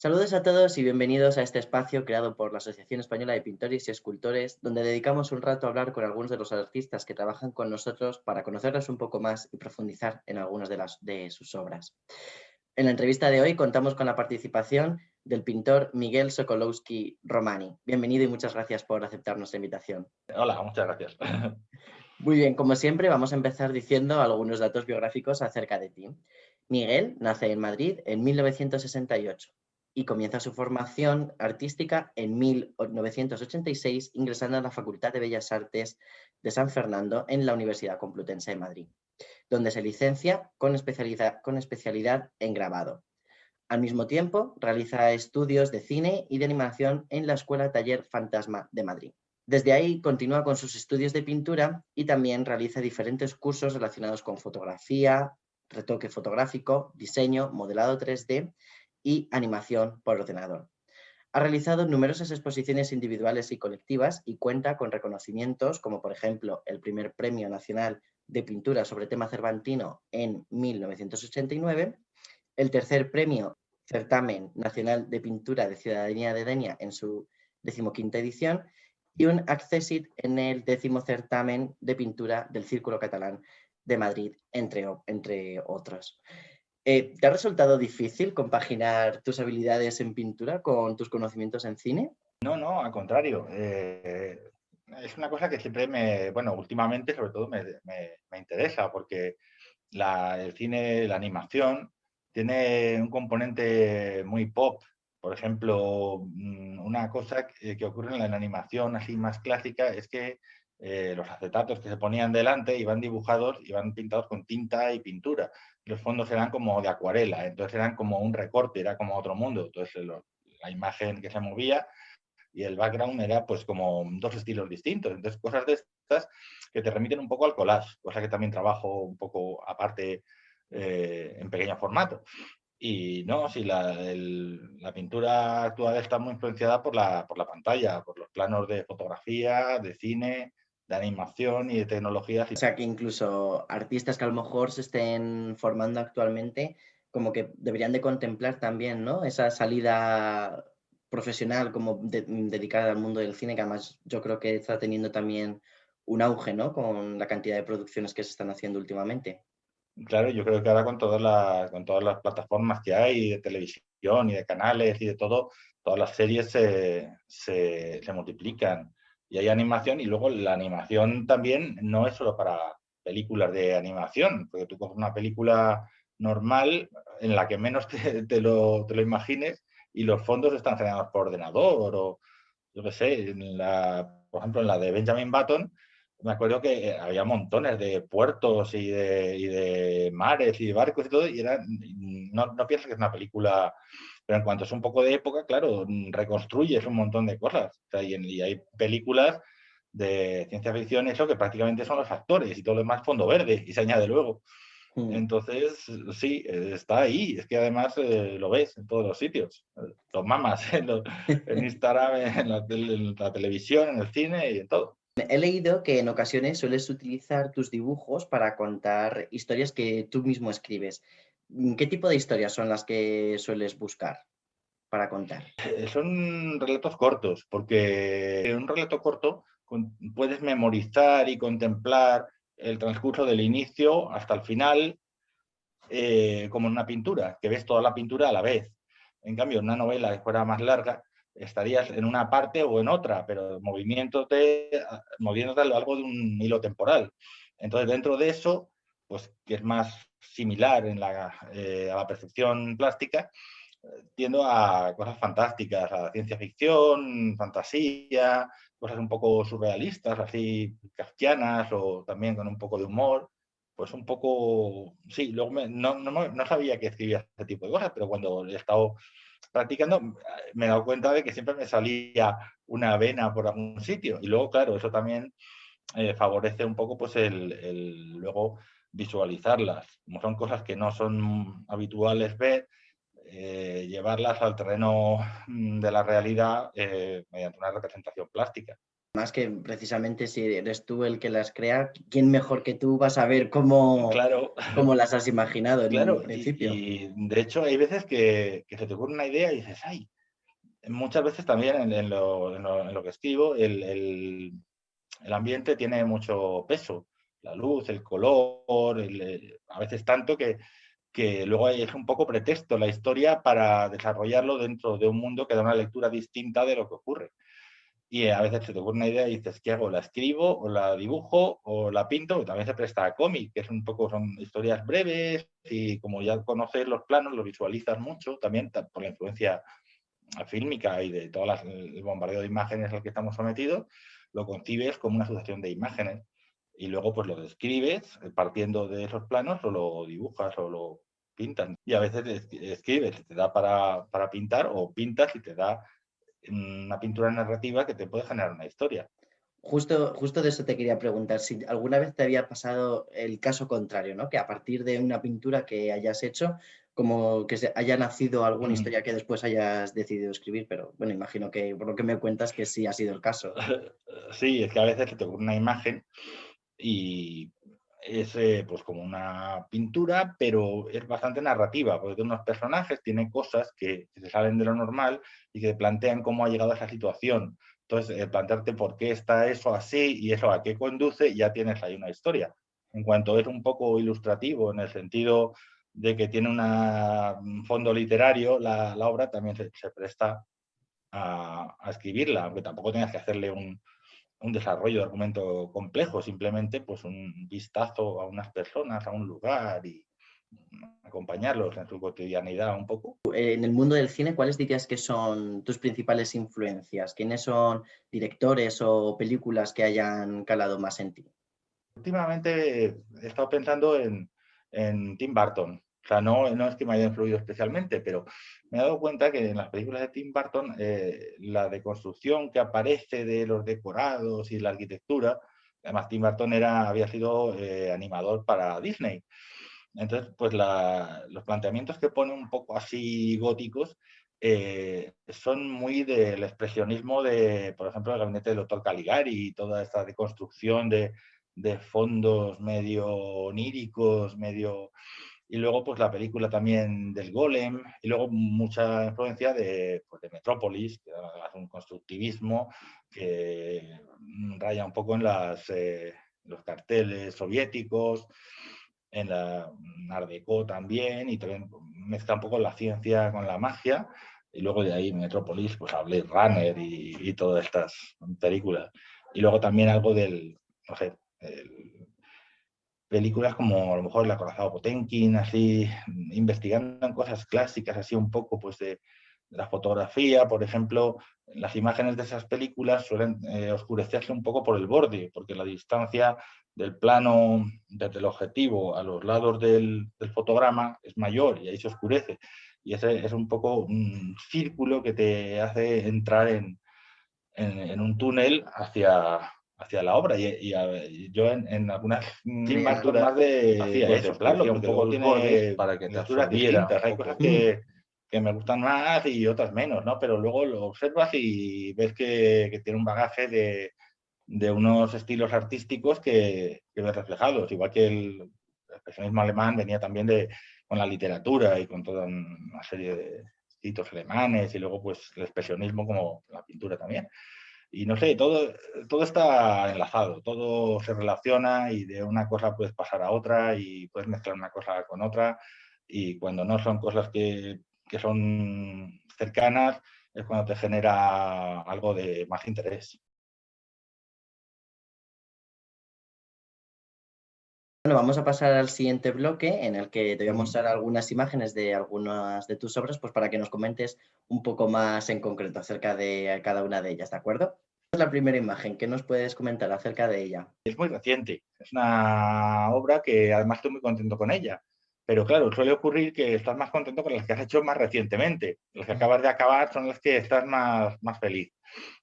Saludos a todos y bienvenidos a este espacio creado por la Asociación Española de Pintores y Escultores, donde dedicamos un rato a hablar con algunos de los artistas que trabajan con nosotros para conocerlos un poco más y profundizar en algunas de sus obras. En la entrevista de hoy contamos con la participación del pintor Miguel Sokolowski Romani. Bienvenido y muchas gracias por aceptar nuestra invitación. Hola, muchas gracias. Muy bien, como siempre, vamos a empezar diciendo algunos datos biográficos acerca de ti. Miguel nace en Madrid en 1968 y comienza su formación artística en 1986 ingresando a la Facultad de Bellas Artes de San Fernando en la Universidad Complutense de Madrid, donde se licencia con especialidad en grabado. Al mismo tiempo, realiza estudios de cine y de animación en la Escuela Taller Fantasma de Madrid. Desde ahí continúa con sus estudios de pintura y también realiza diferentes cursos relacionados con fotografía, retoque fotográfico, diseño, modelado 3D y animación por ordenador. Ha realizado numerosas exposiciones individuales y colectivas y cuenta con reconocimientos como, por ejemplo, el primer Premio Nacional de Pintura sobre tema cervantino en 1989, el tercer Premio Certamen Nacional de Pintura de Ciudadanía de Denia en su 15ª edición y un Accessit en el 10º Certamen de Pintura del Círculo Catalán de Madrid, entre otros. ¿Te ha resultado difícil compaginar tus habilidades en pintura con tus conocimientos en cine? No, no, al contrario. Es una cosa que siempre bueno, últimamente sobre todo me interesa porque el cine, la animación, tiene un componente muy pop. Por ejemplo, una cosa que ocurre en la animación así más clásica es que los acetatos que se ponían delante iban dibujados, iban pintados con tinta y pintura. Los fondos eran como de acuarela, entonces eran como un recorte, era como otro mundo. Entonces la imagen que se movía y el background era pues como dos estilos distintos. Entonces cosas de estas que te remiten un poco al collage, cosa que también trabajo un poco aparte en pequeño formato. Y no, sí, la pintura actual está muy influenciada por la pantalla, por los planos de fotografía, de cine, de animación y de tecnologías. O sea, que incluso artistas que a lo mejor se estén formando actualmente, como que deberían de contemplar también, ¿no? Esa salida profesional como dedicada al mundo del cine, que además yo creo que está teniendo también un auge, ¿no? Con la cantidad de producciones que se están haciendo últimamente. Claro, yo creo que ahora con todas las plataformas que hay de televisión y de canales y de todo, todas las series se multiplican y hay animación y luego la animación también no es solo para películas de animación, porque tú coges una película normal en la que menos te lo imagines y los fondos están generados por ordenador o yo qué sé, por ejemplo en la de Benjamin Button me acuerdo que había montones de puertos y de mares y de barcos y todo, y no piensas que es una película, pero en cuanto es un poco de época, claro, reconstruyes un montón de cosas. O sea, y hay películas de ciencia ficción, eso que prácticamente son los actores y todo lo demás fondo verde, y se añade luego. Mm. Entonces, sí, está ahí. Es que además lo ves en todos los sitios. Los mamas en Instagram, en la televisión, en el cine y en todo. He leído que en ocasiones sueles utilizar tus dibujos para contar historias que tú mismo escribes. ¿Qué tipo de historias son las que sueles buscar para contar? Son relatos cortos, porque en un relato corto puedes memorizar y contemplar el transcurso del inicio hasta el final, como en una pintura, que ves toda la pintura a la vez. En cambio, en una novela que fuera más larga, estarías en una parte o en otra, pero moviéndote a lo largo de un hilo temporal. Entonces, dentro de eso, pues que es más similar a la percepción plástica, tiendo a cosas fantásticas, a ciencia ficción, fantasía, cosas un poco surrealistas, así kafkianas o también con un poco de humor. Pues un poco, sí, luego no sabía que escribía este tipo de cosas, pero cuando he estado practicando me he dado cuenta de que siempre me salía una vena por algún sitio. Y luego, claro, eso también favorece un poco pues el luego visualizarlas. Como son cosas que no son habituales ver, llevarlas al terreno de la realidad mediante una representación plástica. Más que precisamente si eres tú el que las crea, ¿quién mejor que tú va a saber cómo, Claro, cómo las has imaginado en un claro, principio? y de hecho hay veces que se te ocurre una idea y dices, ay, muchas veces también en lo que escribo, el ambiente tiene mucho peso, la luz, el color, a veces tanto que luego es un poco pretexto la historia para desarrollarlo dentro de un mundo que da una lectura distinta de lo que ocurre. Y a veces se te ocurre una idea y dices, ¿qué hago? ¿La escribo o la dibujo o la pinto? Que también se presta a cómic, que es un poco, son historias breves y como ya conoces los planos, los visualizas mucho, también por la influencia fílmica y de todo el bombardeo de imágenes al que estamos sometidos, lo concibes como una sucesión de imágenes y luego pues lo describes partiendo de esos planos o lo dibujas o lo pintas. Y a veces escribes y te da para pintar o pintas y te da una pintura narrativa que te puede generar una historia. Justo de eso te quería preguntar, si alguna vez te había pasado el caso contrario, ¿no? Que a partir de una pintura que hayas hecho, como que haya nacido alguna Mm. historia que después hayas decidido escribir, pero bueno, imagino que por lo que me cuentas que sí ha sido el caso. Sí, es que a veces se te ocurre una imagen y es pues como una pintura, pero es bastante narrativa, porque tiene unos personajes, tiene cosas que se salen de lo normal y que plantean cómo ha llegado a esa situación. Entonces, plantearte por qué está eso así y eso a qué conduce, ya tienes ahí una historia. En cuanto es un poco ilustrativo, en el sentido de que tiene un fondo literario, la obra también se presta a escribirla, aunque tampoco tengas que hacerle un desarrollo de argumento complejo, simplemente pues un vistazo a unas personas, a un lugar y acompañarlos en su cotidianidad un poco. En el mundo del cine, ¿cuáles dirías que son tus principales influencias? ¿Quiénes son directores o películas que hayan calado más en ti? Últimamente he estado pensando en Tim Burton. O sea, no es que me haya influido especialmente, pero me he dado cuenta que en las películas de Tim Burton la deconstrucción que aparece de los decorados y la arquitectura, además Tim Burton había sido animador para Disney. Entonces, pues los planteamientos que pone un poco así góticos son muy del expresionismo de, por ejemplo, el gabinete del doctor Caligari y toda esta deconstrucción de fondos medio oníricos, medio... Y luego, pues la película también del Golem, y luego mucha influencia pues, de Metrópolis, que hace un constructivismo que raya un poco en los carteles soviéticos, en la Art Deco también, y también mezcla un poco la ciencia con la magia, y luego de ahí Metrópolis, pues a Blade Runner y todas estas películas. Y luego también algo no sé, películas como a lo mejor El acorazado Potemkin, así, investigando en cosas clásicas, así un poco, pues de la fotografía, por ejemplo, las imágenes de esas películas suelen oscurecerse un poco por el borde, porque la distancia del plano desde el objetivo a los lados del fotograma es mayor y ahí se oscurece. Y ese es un poco un círculo que te hace entrar en un túnel hacia la obra. Y yo en algunas miniaturas más hacía eso, contemplarlo, porque luego tiene para que lecturas distintas. Hay cosas que me gustan más y otras menos, ¿no? Pero luego lo observas y ves que tiene un bagaje de unos estilos artísticos que ves reflejados, igual que el expresionismo alemán venía también con la literatura y con toda una serie de escritos alemanes y luego pues el expresionismo como la pintura también. Y no sé, todo está enlazado, todo se relaciona y de una cosa puedes pasar a otra y puedes mezclar una cosa con otra y cuando no son cosas que son cercanas es cuando te genera algo de más interés. Bueno, vamos a pasar al siguiente bloque en el que te voy a Mm. mostrar algunas imágenes de algunas de tus obras, pues para que nos comentes un poco más en concreto acerca de cada una de ellas, ¿de acuerdo? Esta es la primera imagen, ¿qué nos puedes comentar acerca de ella? Es muy reciente, es una obra que además estoy muy contento con ella. Pero claro, suele ocurrir que estás más contento con las que has hecho más recientemente. Las que acabas de acabar son las que estás más feliz.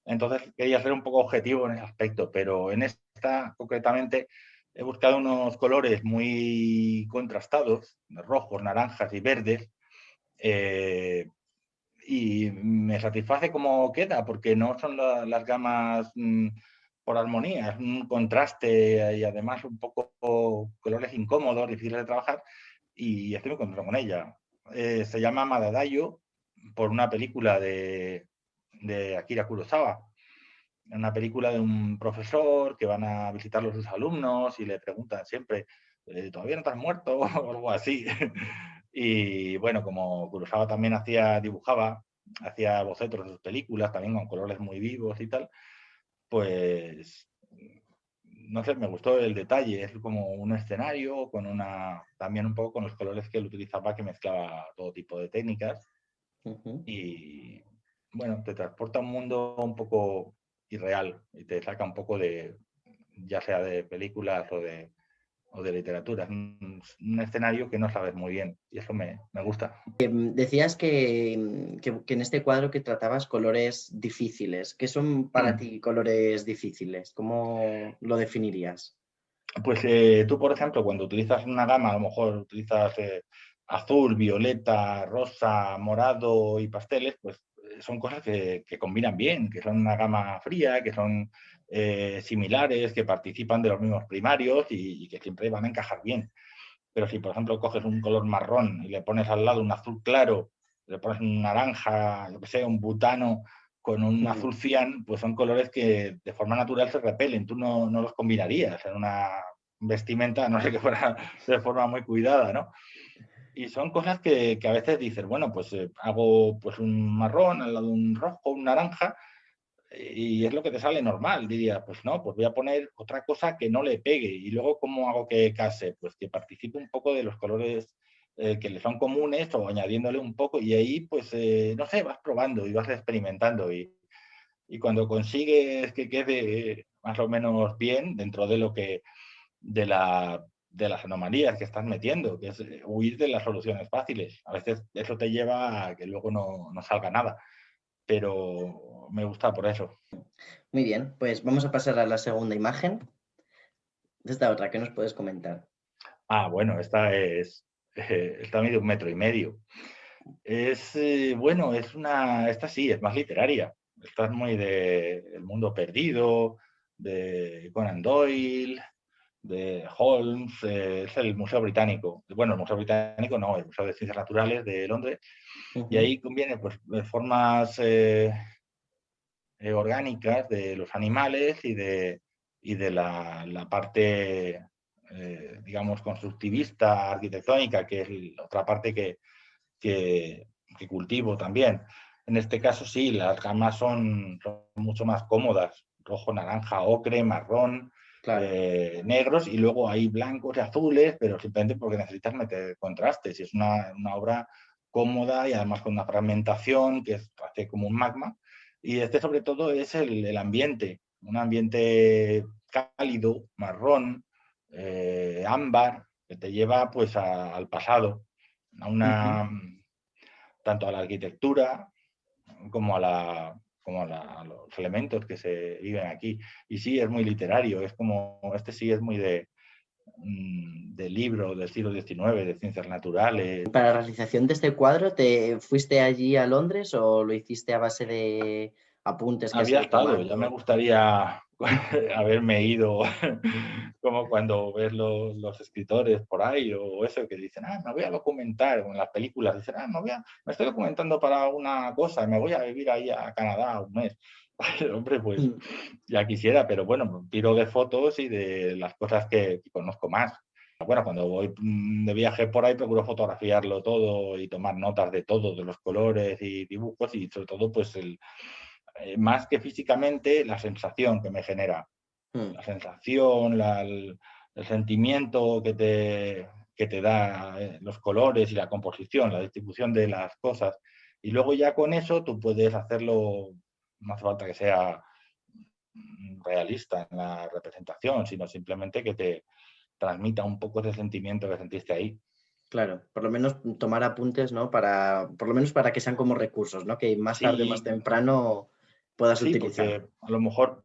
Entonces quería ser un poco objetivo en ese aspecto, pero en esta concretamente he buscado unos colores muy contrastados, rojos, naranjas y verdes, eh, y me satisface cómo queda, porque no son las gamas por armonía, es un contraste y además un poco colores incómodos, difíciles de trabajar, y estoy muy contento con ella. Se llama Madadayo por una película de Akira Kurosawa, una película de un profesor que van a visitarlo sus alumnos y le preguntan siempre, ¿todavía no te has muerto? o algo así. Y bueno, como Kurosawa también dibujaba, hacía bocetos de sus películas, también con colores muy vivos y tal, pues no sé, me gustó el detalle, es como un escenario con también un poco con los colores que él utilizaba, que mezclaba todo tipo de técnicas y bueno, te transporta a un mundo un poco irreal y te saca un poco ya sea de películas o de literatura. Es un escenario que no sabes muy bien y eso me gusta. Decías que en este cuadro que tratabas colores difíciles. ¿Qué son para ti colores difíciles? ¿Cómo lo definirías? Pues tú, por ejemplo, cuando utilizas una gama, a lo mejor utilizas azul, violeta, rosa, morado y pasteles, pues son cosas que combinan bien, que son una gama fría, que son similares, que participan de los mismos primarios y que siempre van a encajar bien. Pero si, por ejemplo, coges un color marrón y le pones al lado un azul claro, le pones un naranja, yo que sé, un butano con un azul cian, pues son colores que de forma natural se repelen. Tú no los combinarías en una vestimenta, a no sé que fuera de forma muy cuidada, ¿no? Y son cosas que a veces dices, bueno, pues hago pues un marrón al lado de un rojo, un naranja, y es lo que te sale normal, diría, pues no, pues voy a poner otra cosa que no le pegue. Y luego, ¿cómo hago que case? Pues que participe un poco de los colores que le son comunes o añadiéndole un poco y ahí, pues, no sé, vas probando y vas experimentando y cuando consigues que quede más o menos bien dentro de lo que, de las anomalías que estás metiendo, que es huir de las soluciones fáciles. A veces eso te lleva a que luego no salga nada, pero me gusta por eso. Muy bien, pues vamos a pasar a la segunda imagen. Esta otra, ¿qué nos puedes comentar? Bueno, esta mide 1,5 metros. Bueno, esta sí, es más literaria. Esta es muy de El mundo perdido, de Conan Doyle, de Holmes, es el Museo Británico. Bueno, el Museo Británico no, el Museo de Ciencias Naturales de Londres. Y ahí conviene pues, formas orgánicas de los animales y de la parte, digamos, constructivista, arquitectónica, que es la otra parte que cultivo también. En este caso sí, las gamas son mucho más cómodas, rojo, naranja, ocre, marrón, Claro. negros, y luego hay blancos y azules, pero simplemente porque necesitas meter contrastes. Y es una obra cómoda y además con una fragmentación que hace como un magma. Y sobre todo es el ambiente, un ambiente cálido, marrón, ámbar, que te lleva pues al pasado, tanto a la arquitectura como a los elementos que se viven aquí. Y sí, es muy literario, sí es muy de libro del siglo XIX, de ciencias naturales. Para la realización de este cuadro, ¿te fuiste allí a Londres o lo hiciste a base de apuntes que has Había ido estado, ya me tomando? gustaría haberme ido, como cuando ves los escritores por ahí o eso, que dicen, me voy a documentar, en las películas dicen, me estoy documentando para una cosa, me voy a vivir ahí a Canadá un mes. Hombre, pues ya quisiera, pero bueno, tiro de fotos y de las cosas que conozco más. Bueno, cuando voy de viaje por ahí procuro fotografiarlo todo y tomar notas de todo, de los colores y dibujos y sobre todo pues más que físicamente, la sensación que me genera. La sensación, el sentimiento que te da los colores y la composición, la distribución de las cosas. Y luego ya con eso tú puedes hacerlo, no hace falta que sea realista en la representación, sino simplemente que te transmita un poco ese sentimiento que sentiste ahí. Claro, por lo menos tomar apuntes, ¿no? Por lo menos para que sean como recursos, ¿no? Que más tarde o más Sí, temprano puedas sí, utilizar. porque a lo mejor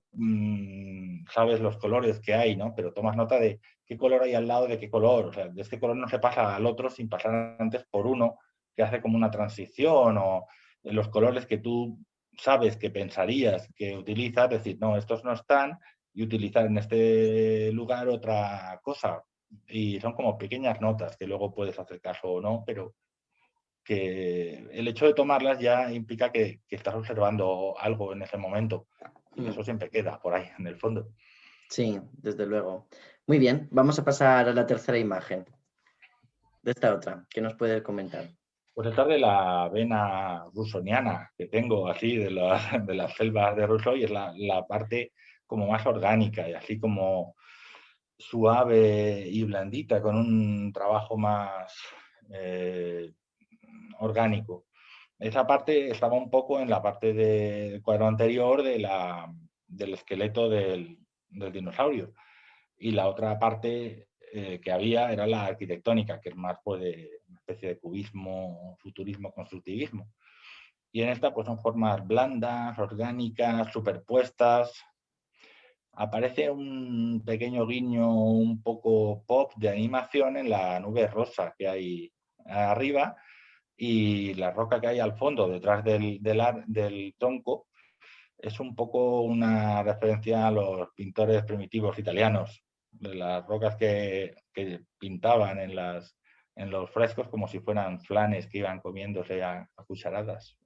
sabes los colores que hay, ¿no? Pero tomas nota de qué color hay al lado de qué color. O sea, de este color no se pasa al otro sin pasar antes por uno, que hace como una transición, o de los colores que tú sabes que pensarías que utilizas, decir, no, estos no están, y utilizar en este lugar otra cosa. Y son como pequeñas notas que luego puedes hacer caso o no, pero que el hecho de tomarlas ya implica que estás observando algo en ese momento. Y eso siempre queda por ahí, en el fondo. Sí, desde luego. Muy bien, vamos a pasar a la tercera imagen de esta otra. ¿Qué nos puedes comentar? Pues esta es de la vena rusoniana que tengo así de las selvas de Rousseau y es la parte como más orgánica y así como suave y blandita con un trabajo más orgánico. Esa parte estaba un poco en la parte del cuadro anterior del esqueleto del dinosaurio y la otra parte que había era la arquitectónica, que es más pues, de una especie de cubismo, futurismo, constructivismo. Y en esta pues son formas blandas, orgánicas, superpuestas. Aparece un pequeño guiño un poco pop de animación en la nube rosa que hay arriba y la roca que hay al fondo, detrás del tronco, es un poco una referencia a los pintores primitivos italianos, de las rocas que pintaban en los frescos como si fueran flanes que iban comiéndose a cucharadas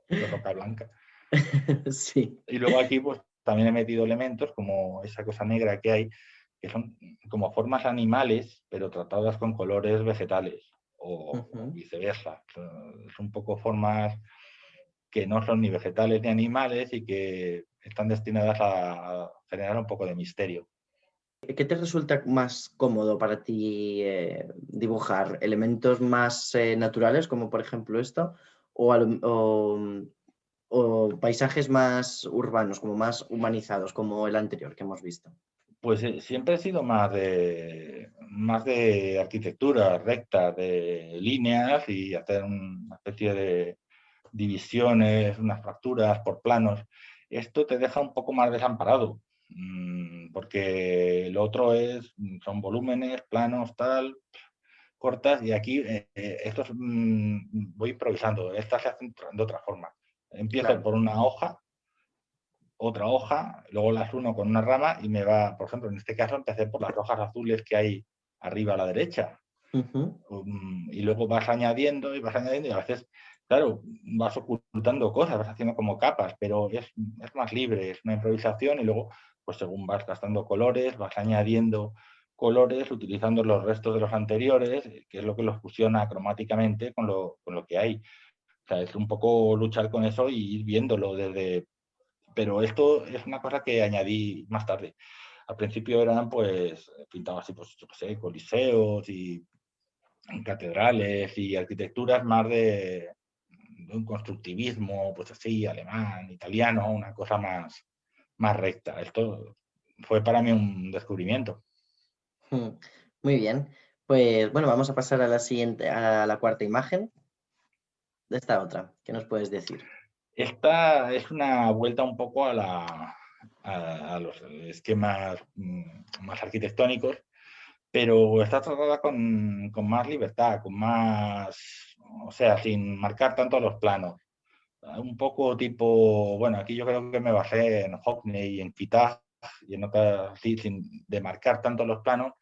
de roca blanca. Sí. Y luego aquí pues también he metido elementos como esa cosa negra que hay, que son como formas animales, pero tratadas con colores vegetales o viceversa. Es un poco formas que no son ni vegetales ni animales y que están destinadas a generar un poco de misterio. ¿Qué te resulta más cómodo para ti dibujar? ¿Elementos más naturales, como por ejemplo esto, o paisajes más urbanos, como más humanizados, como el anterior que hemos visto? Pues siempre he sido más de arquitectura recta, de líneas y hacer una especie de divisiones, unas fracturas por planos. Esto te deja un poco más desamparado, porque lo otro son volúmenes, planos, tal, cortas, y aquí voy improvisando. Estas se hacen de otra forma. Empiezo Claro. por una hoja, otra hoja, luego las uno con una rama y me va, por ejemplo, en este caso empecé por las hojas azules que hay arriba a la derecha. Y luego vas añadiendo y a veces, claro, vas ocultando cosas, vas haciendo como capas, pero es más libre, es una improvisación y luego, pues según vas gastando colores, vas añadiendo colores utilizando los restos de los anteriores, que es lo que los fusiona cromáticamente con lo que hay. O sea, es un poco luchar con eso y ir viéndolo desde... Pero esto es una cosa que añadí más tarde. Al principio eran, pues, pintaba así, pues, yo qué sé, coliseos y catedrales y arquitecturas más de un constructivismo, pues así, alemán, italiano, una cosa más recta. Esto fue para mí un descubrimiento. Muy bien. Pues bueno, vamos a pasar a la siguiente, a la cuarta imagen de esta otra. ¿Qué nos puedes decir? Esta es una vuelta un poco a los esquemas más arquitectónicos, pero está tratada con más libertad, con más, o sea, sin marcar tanto los planos. Un poco tipo, bueno, aquí yo creo que me basé en Hockney y en Kitag y en otras así, sin demarcar tanto los planos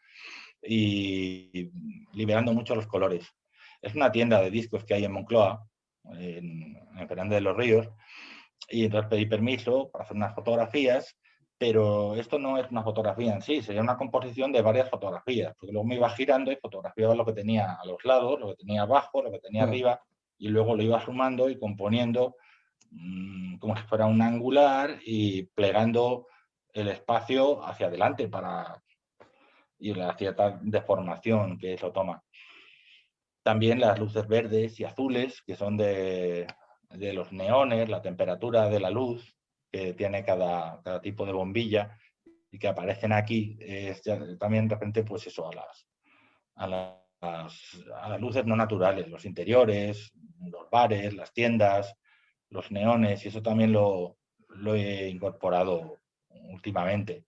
y liberando mucho los colores. Es una tienda de discos que hay en Moncloa, en Fernández de los Ríos, y entonces pedí permiso para hacer unas fotografías, pero esto no es una fotografía en sí, sería una composición de varias fotografías, porque luego me iba girando y fotografiaba lo que tenía a los lados, lo que tenía abajo, lo que tenía arriba, y luego lo iba sumando y componiendo como si fuera un angular y plegando el espacio hacia adelante y la cierta deformación que eso toma. También las luces verdes y azules, que son de los neones, la temperatura de la luz que tiene cada tipo de bombilla y que aparecen aquí, también de repente, pues eso, a las luces no naturales, los interiores, los bares, las tiendas, los neones, y eso también lo he incorporado últimamente.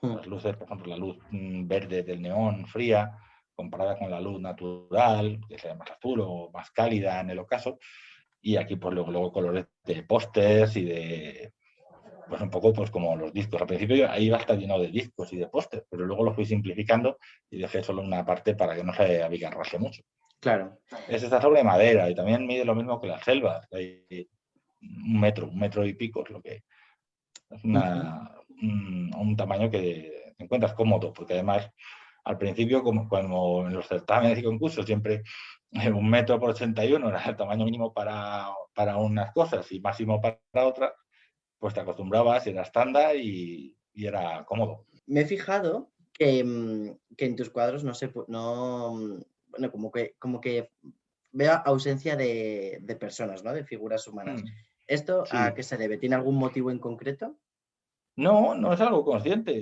Las luces, por ejemplo, la luz verde del neón fría, comparada con la luz natural, que sea más azul o más cálida en el ocaso, y aquí pues luego colores de pósters y pues un poco pues como los discos. Al principio ahí iba a estar lleno de discos y de pósters, pero luego lo fui simplificando y dejé solo una parte para que no se abigarrase mucho. Claro. Está sobre madera y también mide lo mismo que las selvas. Hay un metro y pico, es lo que es un tamaño que te encuentras cómodo, porque además al principio, como en los certámenes y concursos, siempre 1 metro por 81 era el tamaño mínimo para unas cosas y máximo para otras, pues te acostumbrabas, era estándar y era cómodo. Me he fijado que en tus cuadros bueno, como que veo ausencia de personas, ¿no? De figuras humanas. ¿Esto a Sí. qué se debe? ¿Tiene algún motivo en concreto? No, no es algo consciente.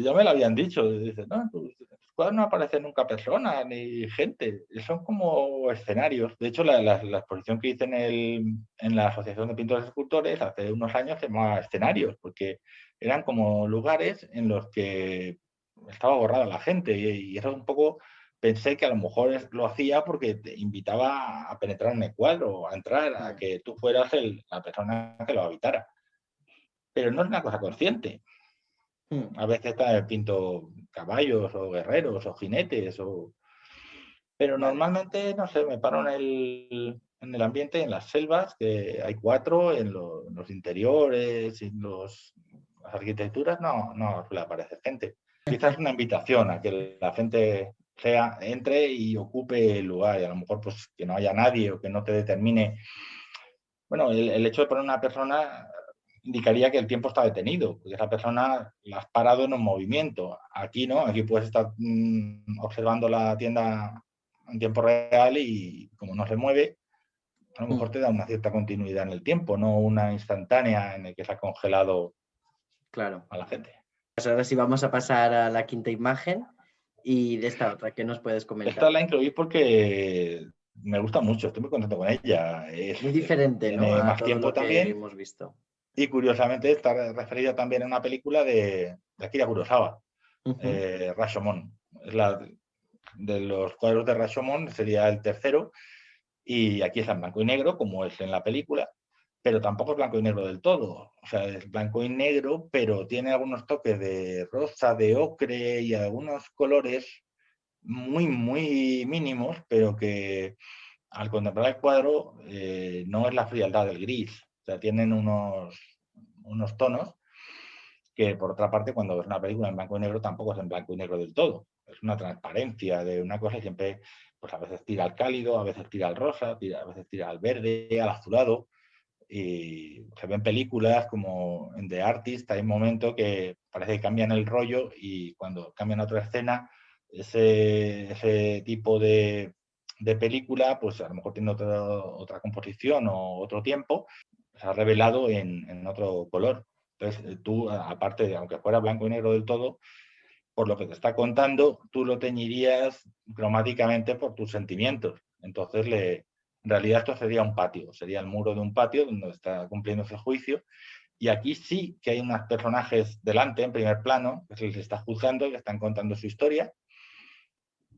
Ya me lo habían dicho. Dicen, no, en tus cuadros no aparece nunca personas ni gente. Son como escenarios. De hecho, la exposición que hice en la Asociación de Pintores y Escultores hace unos años se llamaba Escenarios, porque eran como lugares en los que estaba borrada la gente. Y eso un poco pensé que a lo mejor lo hacía porque te invitaba a penetrar en el cuadro, a entrar, a que tú fueras la persona que lo habitara. Pero no es una cosa consciente. A veces pinto caballos o guerreros o jinetes, pero normalmente, no sé, me paro en el ambiente, en las selvas, que hay 4, en los interiores, en las arquitecturas, no suele aparecer gente. Quizás una invitación a que la gente entre y ocupe el lugar, y a lo mejor pues que no haya nadie o que no te determine. Bueno, el hecho de poner una persona indicaría que el tiempo está detenido, porque esa persona la has parado en un movimiento. Aquí no, aquí puedes estar observando la tienda en tiempo real y como no se mueve, a lo mejor te da una cierta continuidad en el tiempo, no una instantánea en la que se ha congelado a la gente. Pues ahora sí vamos a pasar a la quinta imagen y de esta otra, ¿qué nos puedes comentar? Esta la incluí porque me gusta mucho, estoy muy contento con ella. Muy diferente, ¿no? Tiene A más todo tiempo lo que también. hemos visto. Y curiosamente está referida también a una película de Akira Kurosawa, Rashomon. Es de los cuadros de Rashomon, sería el tercero, y aquí es en blanco y negro, como es en la película, pero tampoco es blanco y negro del todo. O sea, es blanco y negro, pero tiene algunos toques de rosa, de ocre y algunos colores muy, muy mínimos, pero que al contemplar el cuadro no es la frialdad del gris. O sea, tienen unos tonos que, por otra parte, cuando ves una película en blanco y negro, tampoco es en blanco y negro del todo. Es una transparencia de una cosa y siempre, pues a veces tira al cálido, a veces tira al rosa, a veces tira al verde, al azulado. Y se ven películas como en The Artist, hay un momento que parece que cambian el rollo y cuando cambian a otra escena, ese tipo de película, pues a lo mejor tiene otra composición o otro tiempo, se ha revelado en otro color. Entonces, tú, aparte de, aunque fuera blanco y negro del todo, por lo que te está contando, tú lo teñirías cromáticamente por tus sentimientos. Entonces, en realidad esto sería un patio, sería el muro de un patio donde está cumpliendo ese juicio. Y aquí sí que hay unos personajes delante, en primer plano, que se les está juzgando, que están contando su historia.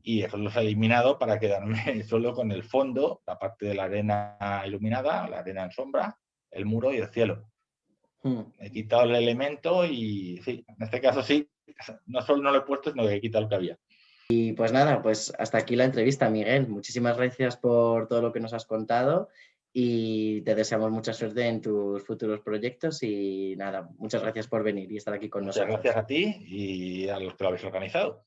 Y eso los he eliminado para quedarme solo con el fondo, la parte de la arena iluminada, la arena en sombra, el muro y el cielo. He quitado el elemento y sí, en este caso sí, no solo no lo he puesto, sino que he quitado el que había. Y pues nada, pues hasta aquí la entrevista, Miguel. Muchísimas gracias por todo lo que nos has contado y te deseamos mucha suerte en tus futuros proyectos y nada, muchas gracias por venir y estar aquí con Muchas nosotros. gracias a ti y a los que lo habéis organizado.